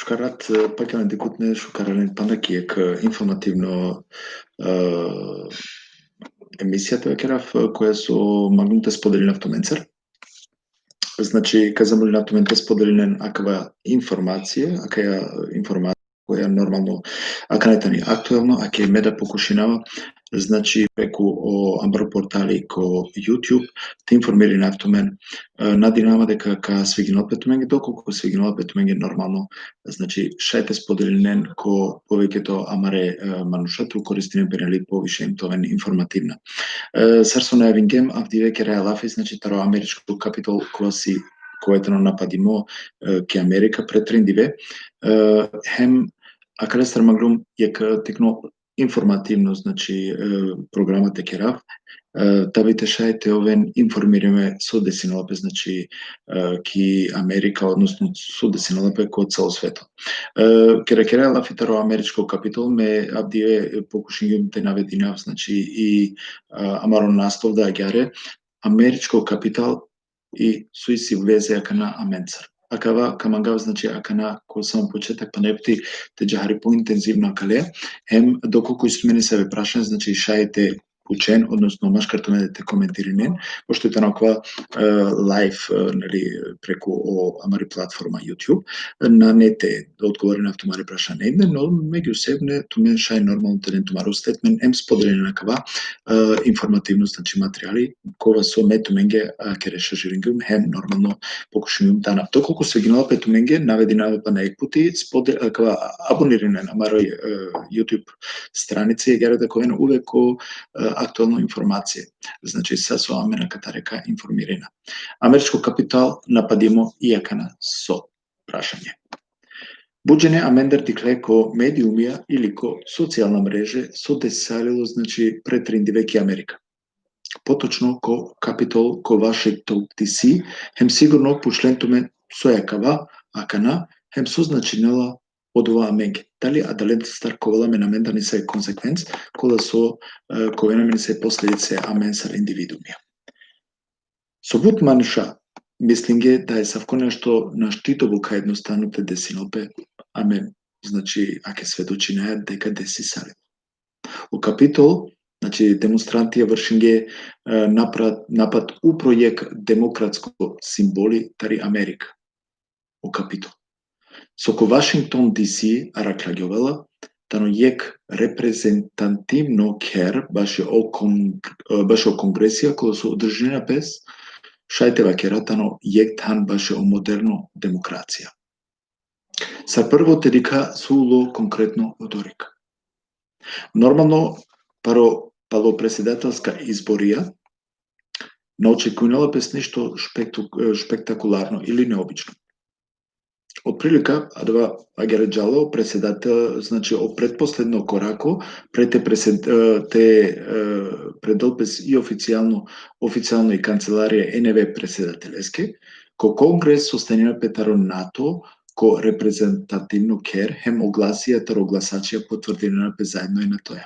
Шукарат паѓаме декутне шукарален панакиек информативно емисијата векерав која со магнуте споделина в Томенцер. Значи, казамули на Томенте споделинен акава информација, која нормално акајтани актуелно, аке меда покушинава, значи преку амбар портали ко YouTube, те информери на автомен, надинама дека ка свигинал петуменге, доколку свигинал петуменге нормално, значи шајте споделинен ко повеќето амаре манушату користинен пенели повише имтовен информативна. Сарсо најавингем авдиве ке реалафи, значи таро америчко капитол коси којетано нападимо ке Америка претриндиве, хем акалестар магрум јака текно информативно, значи програмата керав, табите шајте овен информириме со десиналапе, значи ки Америка, односно со десиналапе ко цело свето. Керекере лафитаро америчко капитол ме абдие покушингем те навединав, значи и амаро настол да агјаре америчко капитал и суиси влезе акана Аменцар. Акава камангав, значи акана кој само почетак па непти те џахари поинтензивно акале, хем доколку истумени се ве прашен, значи шајте учен, односно машкартоме те коментиринен, пошто е танаква лайв, нели, преку амари платформа YouTube, на нете да одговори на автомари прашање, но меѓусебне тумен шај нормално теден тумаро стетмен, ем споделени на кава информативно, значи материјали, кова со метуменге ке реша жирингум, хем нормално покушувам тана. Доколку се гинала петуменге, наведи навепа на екпути, кава абониране на марој YouTube страници, егере да коен увеко актуелна информација. Значи, са со амена катарека информирана. Америчко капитал нападимо иакана со прашање. Буџене Амендер дикле ко медиумија или ко социјална мреже со десалило, значи, претриндивеки Америка. Поточно ко капитол ко Вашингтон DC, хем сигурно по членtume сојакава, акана, хем созначинела од ова аменге. Дали адалент старковала ме намен да не се консеквенц, кола со која на мене се последице аменсар индивидумија. Со вуд мануша, мислинге да е савко нешто на штитово ка едноставно те десиналпе, амен, значи, аке сведочи најат дека деси сали. У капитол, значи, демонстранти ја вршинге напад у пројект демократско символи тари Америка. У капитол. Соко Вашингтон DC араклаѓовала, тано јек репрезентативно кер баше о конгресија која со одржина без шајтева кера, тано јек тан баше о модерно демокрација. Са прво тедика суло конкретно одорика. Нормално пало председателска изборија не очекувала без ништо спектакуларно или необично. Отприлика, адва агераџало председател, значи о предпоследно корако, те предолпес и официјално и канцеларија НВ председателеске, ко конгрес состанина петаро НАТО, ко репрезентативно кер, хем огласија таро гласачија потврдина заедно и на тоја.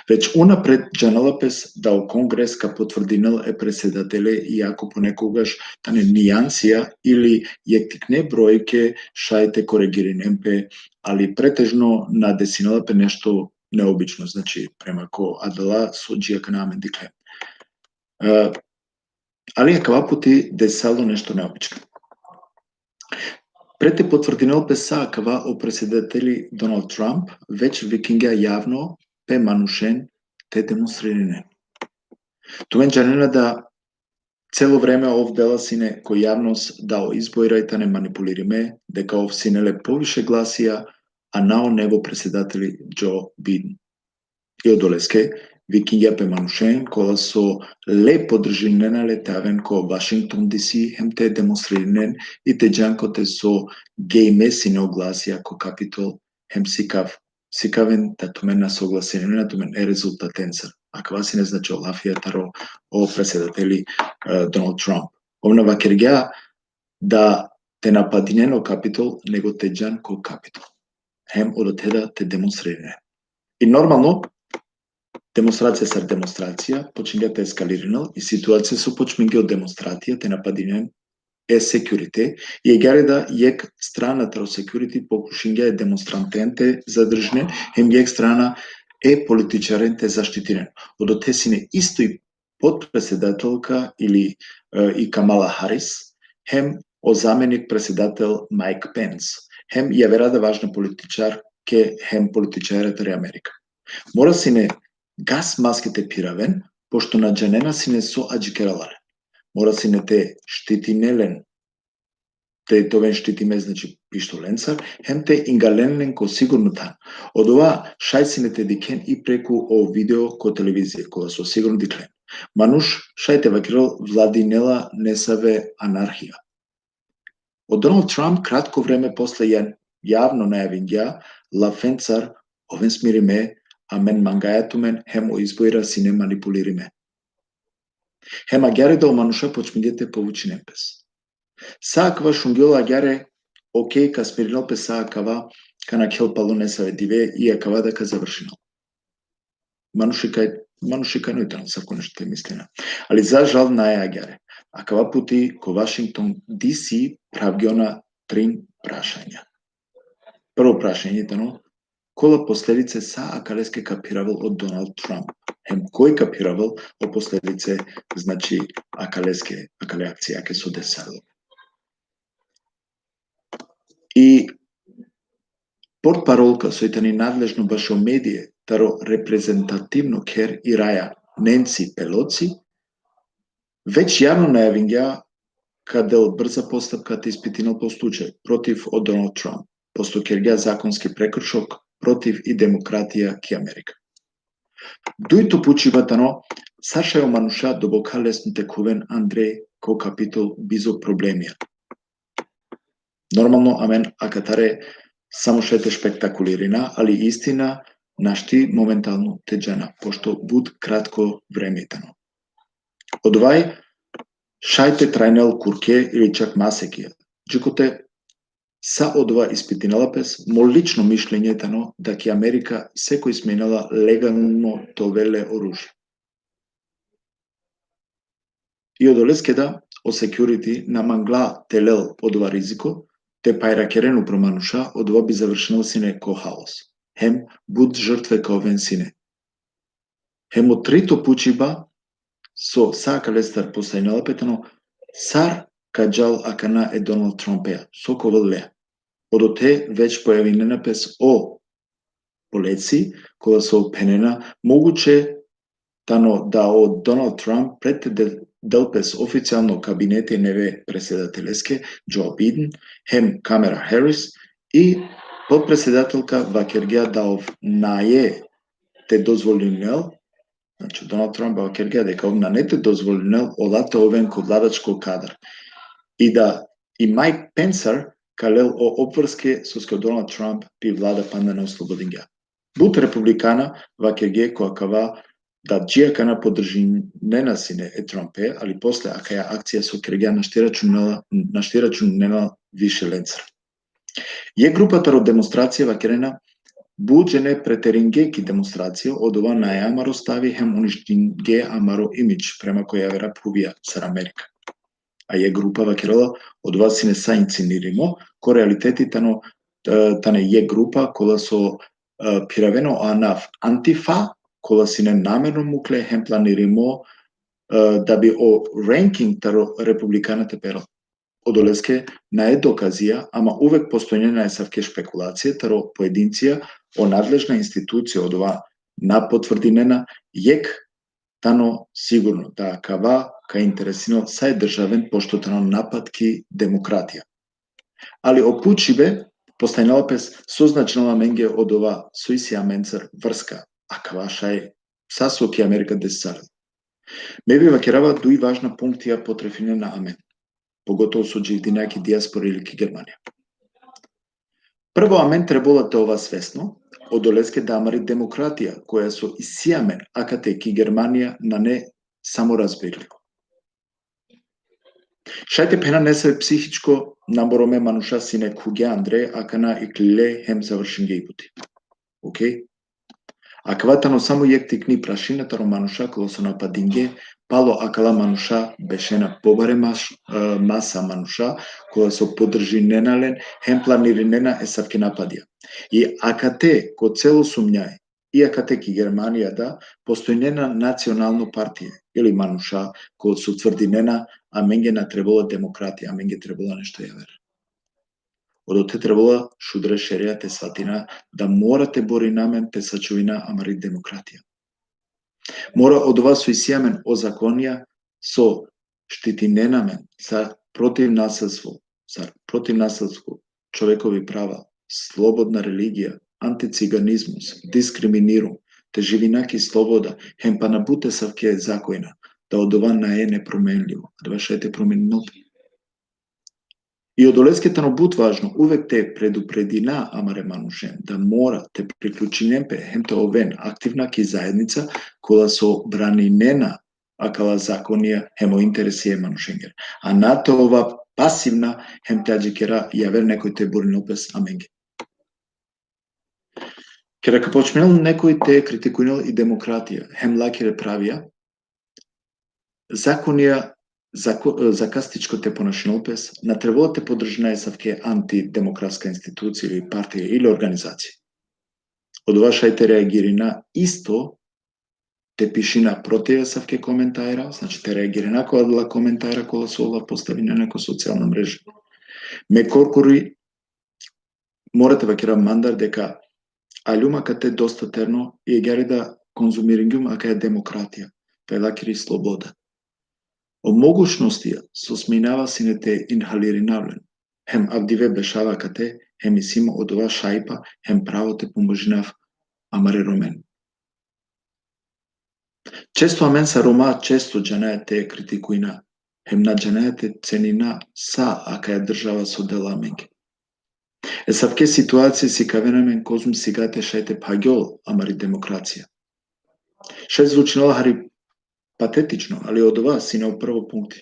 Веќе унапред джаналапес да о конгрес ка потврдинал е председателе, иако понекогаш тане нијансија или јектикне бројке шајте коригиринемпе, али претежно на десиналапе нешто необично, значи према ко адала со џијака на амен дикле. Али акава пути десало нешто необично. Прете потврдинал песа акава о председатели Доналд Трамп, веќе викинга јавно пе манушен те демонстриране. Тумен джанена да цело време ов дела сине кој јавност дао избојрајта не манипулириме, дека ов синеле повише гласија, а нао него председатели Џо Биден. И одолеске, викиња пе манушен, кола со ле подржинена летавен ко Вашингтон DC, хем те демонстриринен и те джанкоте со геј месине огласија ко капитол, хем сикавен да тумен на согласенина, тумен е резултатенцар. Аква си не значи олафија таро о председатели Доналд Трамп. Овна вакергеа да те нападинено капитол, него те джан ко капитол. Хем одотеда те демонстриране. И нормално, демонстрација сар демонстрација, починга те ескалиринал и ситуација со почминге од демонстратија те нападинен security, и егереда јек страната ро security покушинге демонстрантенте задржне, хем јек страна политичаренте заштитирен. Одо те сине исто и подпредседателка или и Камала Харис, хем о заменик председател Майк Пенс, хем ја верада важна политичар ке хем политичарите ре Америка. Мора сине гас маските пиравен, пошто на джанена сине со аджикераларен. Мора сине те штитинелен, те товен штитиме, значи пиштоленцар, хем те ингаленлен ко сигурно тан. Од ова шајсинете дикен и преку о видео ко телевизија, кога со сигурно диклен. Мануш шајте вакирал владинела несаве анархија. Од Доналд Трамп кратко време после јавно најавиња лафенцар овен смириме, а мен мангајатумен хем о избоира сине манипулириме. Хем агјаре да омануша почмидете повучи немпес. Сааква шунгила агјаре окей ка смиринал пе саакава кана келпало не саве диве и акава да ка завршинал. Мануши кај нојтан сако нешто те мислина. Али за жал наја агјаре. Акава пути ко Вашингтон DC правгиона 3 прашања. Прво прашање тано, кола последице са акалеске капиравал од Доналд Трамп. Хем кој капиравал о последице, значи акале акција ке со десало. И портпаролка сојтани надлежно баш о медије, таро репрезентативно кер и раја Ненци Пелоци, веќе јавно најавиња кадел брза постапка те испитинал по случај против од Доналд Трамп, посто кергја законски прекршок против и демократија ки Америка. Дуито пучиватано, Саша е мануша добока лесно текувен Андреј ко капитол бизо проблемија. Нормално, амен, акатаре само шете спектакулирина, али истина нашти моментално теджана, пошто буд кратко времетано. Од овај, шајте трајнел курке или чак масекија, джикоте са од ова испитинала пес, мо лично мишлење тано да ке Америка секој сменала легално товеле оружје. И од олескеда, о security на мангла телел од ова ризико, те пајракерен упромануша, од ова би завршенал сине ко хаос. Хем буд жртве ко овен сине. Хем од трето пучиба, со саакалестар постајнала петано, сар каджал акана е Доналд Трампеа, со коваллеа. Одо те веќе појавинена пес о полеци, кога со пенена, могуче тано да од Доналд Трамп пред делпес официјално кабинете неве преседателеске Џо Биден, хем Камера Харис и подпредседателка вакергија даов наје те дозволинел, значи Доналд Трамп вакергија дека овна не те дозволинел олате овен ко владачко кадар. И да и Майк Пенсар калел о обврске со Доналд Трамп при влада пандана ослободиња. Буд републикана вакергија која кава да джијакана поддржинена сине е Трампе, али после акаја акција со кергја наштирачунена више ленцар. Е групата ро демонстрација вакерена буџене претерингеки демонстрација од ова најамаро стави хем уништинге амаро имидж према која вера пувија сар Америка. А е група вакерала од ова сине са инциниримо, ко реалитети тане е група кола со пиравено анав антифа, кола сине намерно мукле хем планиримо да би о ренкинг таро републиканата перал. Одолеске на е доказија, ама увек постојнена е савке шпекулација таро поединција о надлежна институција од ова напотврдинена јек тано сигурно да кава ка интересино са е државен пошто тано нападки демократија. Али опучибе постојнала пес созначнала менге од ова сојсија менцар врска, а кава шај сасо ки Америка десар. Ме би вакерава дуи важна пунктија потрефине на амен, поготово со дживдина ки диаспора или ки Германија. Прво, амен требала да ова свесно, одолеске да амари демократија, која со исиамен акате ки Германија на не само разбирливо. Шајте пена не се психичко набороме мануша сине куге Андре, акана и клиле хем завршин гейбути. Окей? Акватано само јектикни прашината романуша колосона падинге, пало акала мануша бешена побаре маса мануша, кола со поддржи ненален, хем планиринена есавке нападија. И акате ко цело сумњај, и акате ки Германија да, постојнена национално партија, или мануша, кој се утврдинена, а менге не требала демократија, а менге требала нешто јавер. Одоте требала шудре шерија те сватина да мора те бори намен те сачувина амари демократија. Мора од ова со исјамен озаконија со штитиненамен за против насилство, човекови права, слободна религија, антициганизмус, дискриминирум, те живинаки слобода, хем па набуте савке закојна, да од ова не е непроменливо, да шајте променено. И од олеските на бут важно, увек те предупредина амаре манушен, да мора те приклучинемпе хем те овен активна ки заедница, кола со бранинена акала законија хемо интереси е манушенгер. А нато ова пасивна хем те аджикера јавер некој те боринопес аменге. Кера почнел некој те критикунел и демократија, хем лакере правија, законија закастичко те понашнолпес, на требало те поддржна есавке антидемократска институција или партија или организација. Од ова шајте реагирина исто те пишина против есавке коментајра, значи те реагирина која дала коментајра кола со ова постави на некоја социјална мрежа. Ме коркори морате вакера мандар дека алјума кате доста терно и егери да конзумирингјум ака е демократија, па е лакери слобода. О могушностија со сминава синете инхалиринавлен, хем авдиве бешава кате, хем исима од ова шајпа, хем право те поможинав амаре ромен. Често амен са рома, често джанајате критикуина, хем на джанајате ценина са ака е држава со дела менге. Савке ситуација си кавенамен козум сигате шајте пагјол амари демокрација. Шај звучинала хари патетично, али од ова си на прво пункти.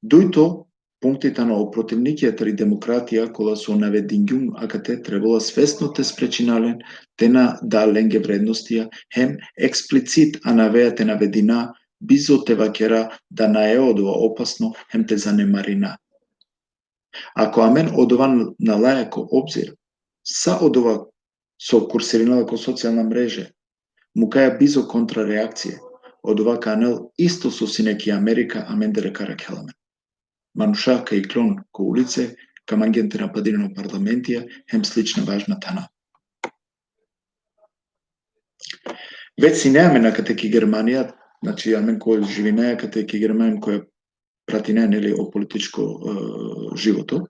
Дујто пунктите на опротивникијата и демократија кола со наведингјум акате требала свесно те спречинален тена да ленге вредностија, хем експлицит а навеа те наведина бизо те вакера да наe од ова опасно, хем те занемарина. Ако амен од ова налајако обзир, са од ова со курсиринала ко социјална мрежа, му каја бизо контрареакција, од ова канал исто со синеки Америка, амен дерека ракеламен. Мануша кај клон ко улице, кам агенти нападирано парламентија, хем слична важна тана. Веќе си неаме на кате ки Германија, значи амен кој живинаја кате ки Германија која прати не нели о политичко живото,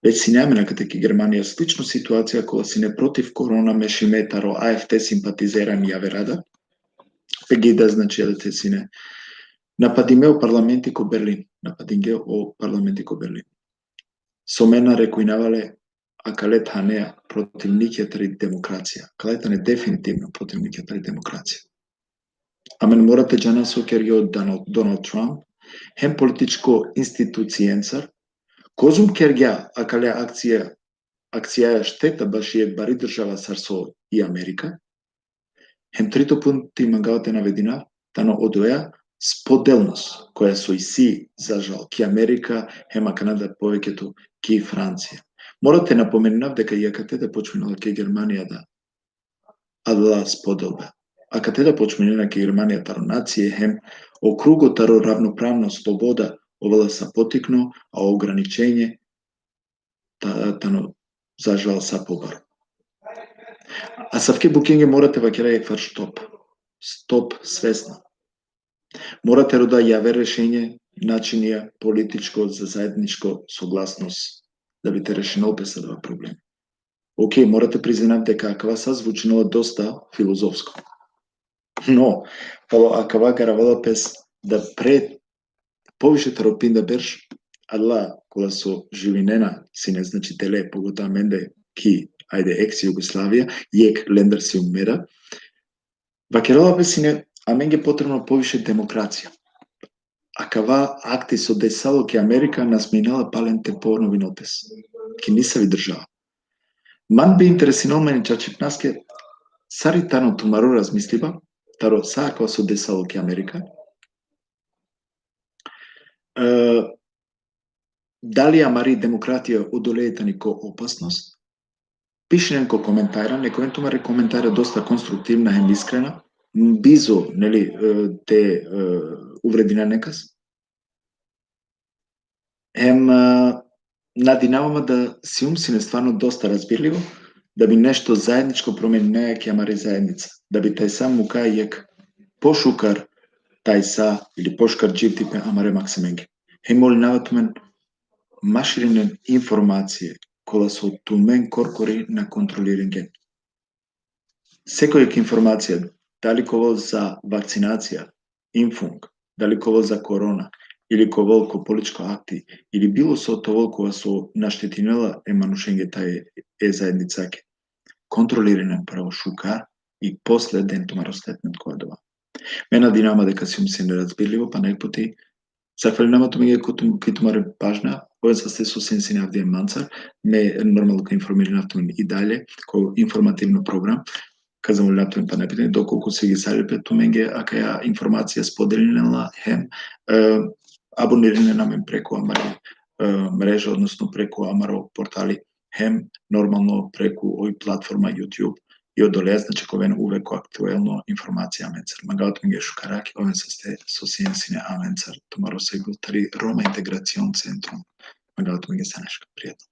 веќе си неаме на кате ки Германија слична ситуација која си не против корона мешиметаро АФТ симпатизеран јаверада, пегида значи да те си не нападиме о парламенти ко Берлин, нападинге о парламенти ко Берлин. Со мена рекуинавале акалет ханеа противникијата и демокрација. Калетане дефинитивно противникијата и демокрација. Амен морате джана со кергио Доналд Трамп, хем политичко институцијенцар, козум кергја акале акција штета баш и бари држава сарсо и Америка, хем трито пункти мангавате наведина, тано одоја споделност, која со иси зажал ки Америка, хема Канада повеќето ки Франција. Морате напоменав дека и акате да почнала ке Германија да адла споделба. Акате да почнала ке Германија таро нација, хем округот таро равноправно слобода овала са потикно, а ограничење тано зажал са побар. А савке букинге морате вакера еквар стоп свесно. Морате да јаве решење, начинија политичко за заедничко согласност да бите решено опеса два проблеми. Океј, морате признав дека акава са звучинала доста филозофско. Но, акава гаравала пес да пред повише таропин да берш, адла кола со живинена си не значи теле, поготоа менде ки ајде екс Југославија, јек лендер си умера, вакерала пес си не а менге потребно повише демокрација. Акава акти со десало ке Америка насминала паленте поновинопес. Ки не са ви држава. Ман би интересинал мене чачипнаске Сари тано тумаро размислива, таро сако со десало ке Америка. Дали амари демократија одолеета ни ко опасност? Пише некој коментара, некој тумари коментара доста конструктивна и искрена, бизо, нели, те увреди на неказ. Надинаваме да си умсиме стварно доста разбирливо, да би нешто заедничко промени нејаки амари заедница, да би тај сам му кајек пошукар тај са или пошкар џивтипе амаре максименги. Моли наватумен маширинен информација која со тумен коркори на контролиринген. Секојак информација, дали ково за вакцинација, инфунг, дали ково за корона, или ково политичко акти, или било со тоа кога со наштетинела манушенге тај заедницаке. Контролиран право шука и после ден тумаро стетмент која дова. Мене динама дека си се неразбирливо, па некпоти захвалинама тумеге кој тумаре пажна, која сте со сенсини Авдијан Манцар, ме нормално ка информирана и дале, кој информативно програм, казам латвен па не питање доколку се ги салипе туменге, ака ја информација споделена хем абониране на мен преку амари мрежа, односно преку амаро портали, хем нормално преку ој платформа YouTube и одоле, значи ковен увеко актуелно информација Аменцар. Магалот ми ги шукараки, овен се сте со сиенсине Аменцар, тумаро се гултари Рома интеграцион центрум. Магалот ми ги санешка, пријатно.